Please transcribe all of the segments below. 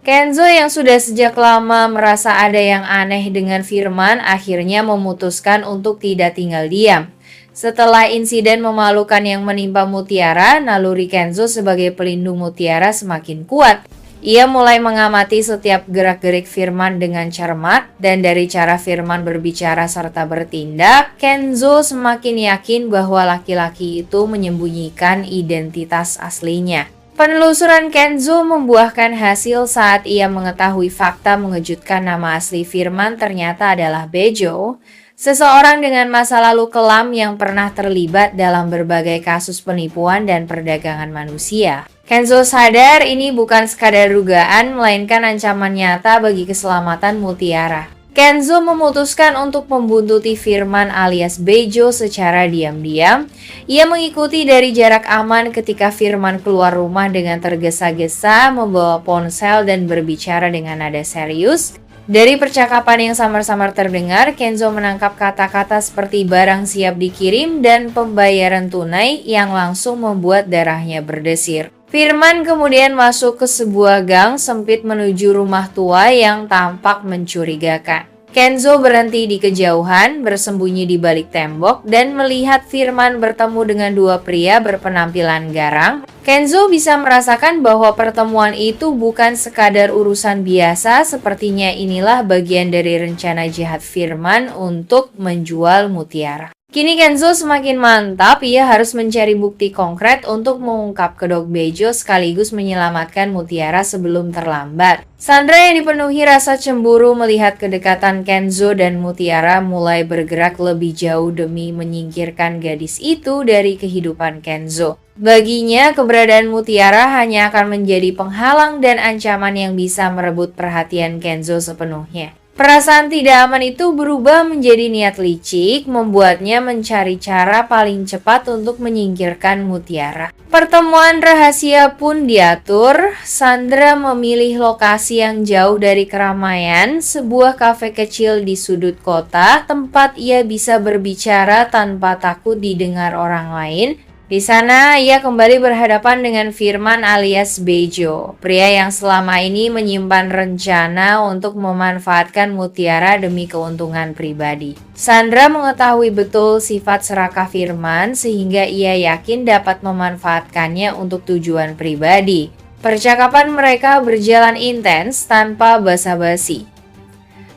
Kenzo yang sudah sejak lama merasa ada yang aneh dengan Firman akhirnya memutuskan untuk tidak tinggal diam. Setelah insiden memalukan yang menimpa Mutiara, naluri Kenzo sebagai pelindung Mutiara semakin kuat. Ia mulai mengamati setiap gerak-gerik Firman dengan cermat, dan dari cara Firman berbicara serta bertindak, Kenzo semakin yakin bahwa laki-laki itu menyembunyikan identitas aslinya. Penelusuran Kenzo membuahkan hasil saat ia mengetahui fakta mengejutkan. Nama asli Firman ternyata adalah Bejo, seseorang dengan masa lalu kelam yang pernah terlibat dalam berbagai kasus penipuan dan perdagangan manusia. Kenzo sadar ini bukan sekadar dugaan, melainkan ancaman nyata bagi keselamatan Mutiara. Kenzo memutuskan untuk membuntuti Firman alias Bejo secara diam-diam. Ia mengikuti dari jarak aman ketika Firman keluar rumah dengan tergesa-gesa, membawa ponsel dan berbicara dengan nada serius. Dari percakapan yang samar-samar terdengar, Kenzo menangkap kata-kata seperti barang siap dikirim dan pembayaran tunai yang langsung membuat darahnya berdesir. Firman kemudian masuk ke sebuah gang sempit menuju rumah tua yang tampak mencurigakan. Kenzo berhenti di kejauhan, bersembunyi di balik tembok, dan melihat Firman bertemu dengan dua pria berpenampilan garang. Kenzo bisa merasakan bahwa pertemuan itu bukan sekadar urusan biasa, sepertinya inilah bagian dari rencana jahat Firman untuk menjual Mutiara. Kini Kenzo semakin mantap, ia harus mencari bukti konkret untuk mengungkap kedok Bejo sekaligus menyelamatkan Mutiara sebelum terlambat. Sandra yang dipenuhi rasa cemburu melihat kedekatan Kenzo dan Mutiara mulai bergerak lebih jauh demi menyingkirkan gadis itu dari kehidupan Kenzo. Baginya, keberadaan Mutiara hanya akan menjadi penghalang dan ancaman yang bisa merebut perhatian Kenzo sepenuhnya. Perasaan tidak aman itu berubah menjadi niat licik, membuatnya mencari cara paling cepat untuk menyingkirkan Mutiara. Pertemuan rahasia pun diatur. Sandra memilih lokasi yang jauh dari keramaian, sebuah kafe kecil di sudut kota, tempat ia bisa berbicara tanpa takut didengar orang lain. Di sana, ia kembali berhadapan dengan Firman alias Bejo, pria yang selama ini menyimpan rencana untuk memanfaatkan Mutiara demi keuntungan pribadi. Sandra mengetahui betul sifat serakah Firman sehingga ia yakin dapat memanfaatkannya untuk tujuan pribadi. Percakapan mereka berjalan intens tanpa basa-basi.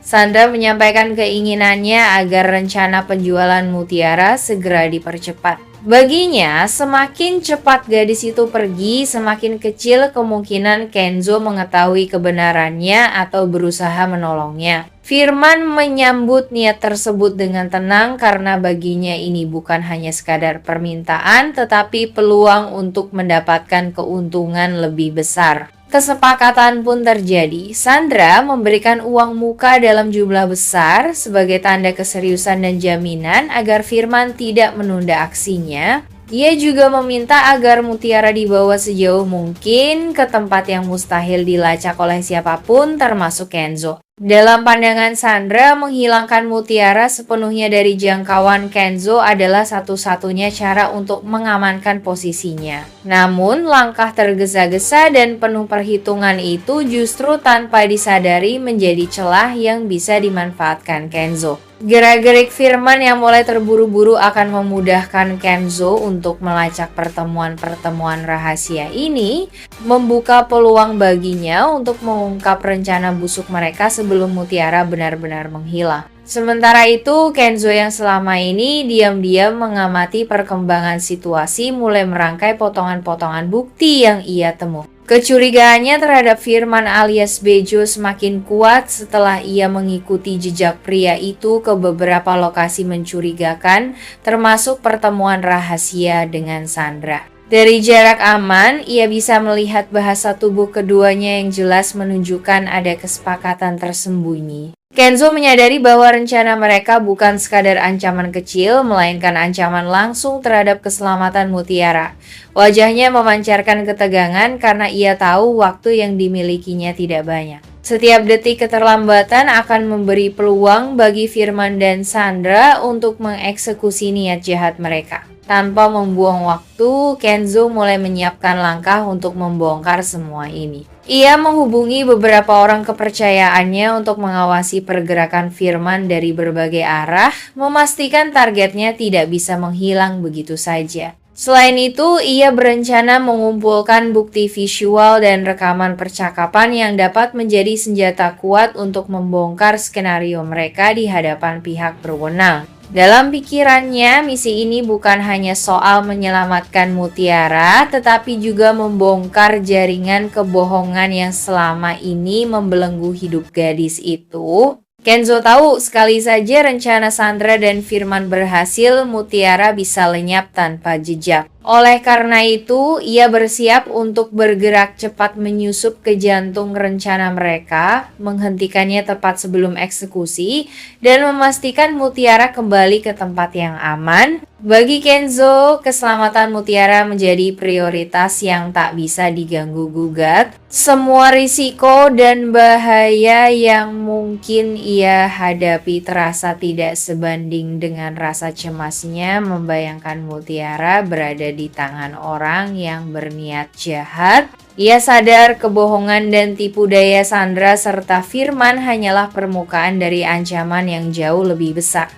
Sandra menyampaikan keinginannya agar rencana penjualan Mutiara segera dipercepat. Baginya, semakin cepat gadis itu pergi, semakin kecil kemungkinan Kenzo mengetahui kebenarannya atau berusaha menolongnya. Firman menyambut niat tersebut dengan tenang karena baginya ini bukan hanya sekadar permintaan, tetapi peluang untuk mendapatkan keuntungan lebih besar. Kesepakatan pun terjadi. Sandra memberikan uang muka dalam jumlah besar sebagai tanda keseriusan dan jaminan agar Firman tidak menunda aksinya. Ia juga meminta agar Mutiara dibawa sejauh mungkin ke tempat yang mustahil dilacak oleh siapapun termasuk Kenzo. Dalam pandangan Sandra, menghilangkan Mutiara sepenuhnya dari jangkauan Kenzo adalah satu-satunya cara untuk mengamankan posisinya. Namun, langkah tergesa-gesa dan penuh perhitungan itu justru tanpa disadari menjadi celah yang bisa dimanfaatkan Kenzo. Gerak-gerik Firman yang mulai terburu-buru akan memudahkan Kenzo untuk melacak pertemuan-pertemuan rahasia ini, membuka peluang baginya untuk mengungkap rencana busuk mereka sebelum Mutiara benar-benar menghilang. Sementara itu, Kenzo yang selama ini diam-diam mengamati perkembangan situasi mulai merangkai potongan-potongan bukti yang ia temukan. Kecurigaannya terhadap Firman alias Bejo semakin kuat setelah ia mengikuti jejak pria itu ke beberapa lokasi mencurigakan, termasuk pertemuan rahasia dengan Sandra. Dari jarak aman, ia bisa melihat bahasa tubuh keduanya yang jelas menunjukkan ada kesepakatan tersembunyi. Kenzo menyadari bahwa rencana mereka bukan sekadar ancaman kecil, melainkan ancaman langsung terhadap keselamatan Mutiara. Wajahnya memancarkan ketegangan karena ia tahu waktu yang dimilikinya tidak banyak. Setiap detik keterlambatan akan memberi peluang bagi Firman dan Sandra untuk mengeksekusi niat jahat mereka. Tanpa membuang waktu, Kenzo mulai menyiapkan langkah untuk membongkar semua ini. Ia menghubungi beberapa orang kepercayaannya untuk mengawasi pergerakan Firman dari berbagai arah, memastikan targetnya tidak bisa menghilang begitu saja. Selain itu, ia berencana mengumpulkan bukti visual dan rekaman percakapan yang dapat menjadi senjata kuat untuk membongkar skenario mereka di hadapan pihak berwenang. Dalam pikirannya, misi ini bukan hanya soal menyelamatkan Mutiara, tetapi juga membongkar jaringan kebohongan yang selama ini membelenggu hidup gadis itu. Kenzo tahu sekali saja rencana Sandra dan Firman berhasil, Mutiara bisa lenyap tanpa jejak. Oleh karena itu, ia bersiap untuk bergerak cepat menyusup ke jantung rencana mereka, menghentikannya tepat sebelum eksekusi, dan memastikan Mutiara kembali ke tempat yang aman. Bagi Kenzo, keselamatan Mutiara menjadi prioritas yang tak bisa diganggu-gugat. Semua risiko dan bahaya yang mungkin ia hadapi terasa tidak sebanding dengan rasa cemasnya membayangkan Mutiara berada di tangan orang yang berniat jahat. Ia sadar kebohongan dan tipu daya Sandra serta Firman hanyalah permukaan dari ancaman yang jauh lebih besar.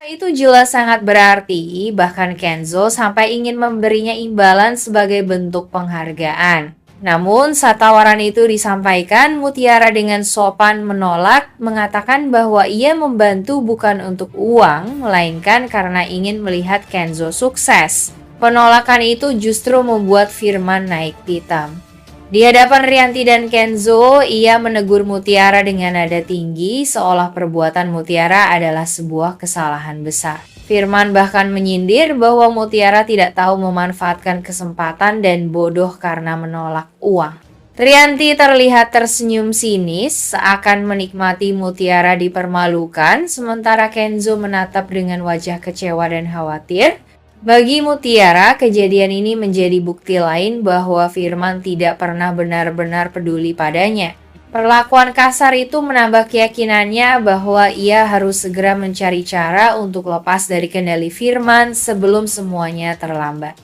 Itu jelas sangat berarti, bahkan Kenzo sampai ingin memberinya imbalan sebagai bentuk penghargaan. Namun, saat tawaran itu disampaikan, Mutiara dengan sopan menolak, mengatakan bahwa ia membantu bukan untuk uang, melainkan karena ingin melihat Kenzo sukses. Penolakan itu justru membuat Firman naik pitam. Di hadapan Rianti dan Kenzo, ia menegur Mutiara dengan nada tinggi, seolah perbuatan Mutiara adalah sebuah kesalahan besar. Firman bahkan menyindir bahwa Mutiara tidak tahu memanfaatkan kesempatan dan bodoh karena menolak uang. Rianti terlihat tersenyum sinis, seakan menikmati Mutiara dipermalukan, sementara Kenzo menatap dengan wajah kecewa dan khawatir. Bagi Mutiara, kejadian ini menjadi bukti lain bahwa Firman tidak pernah benar-benar peduli padanya. Perlakuan kasar itu menambah keyakinannya bahwa ia harus segera mencari cara untuk lepas dari kendali Firman sebelum semuanya terlambat.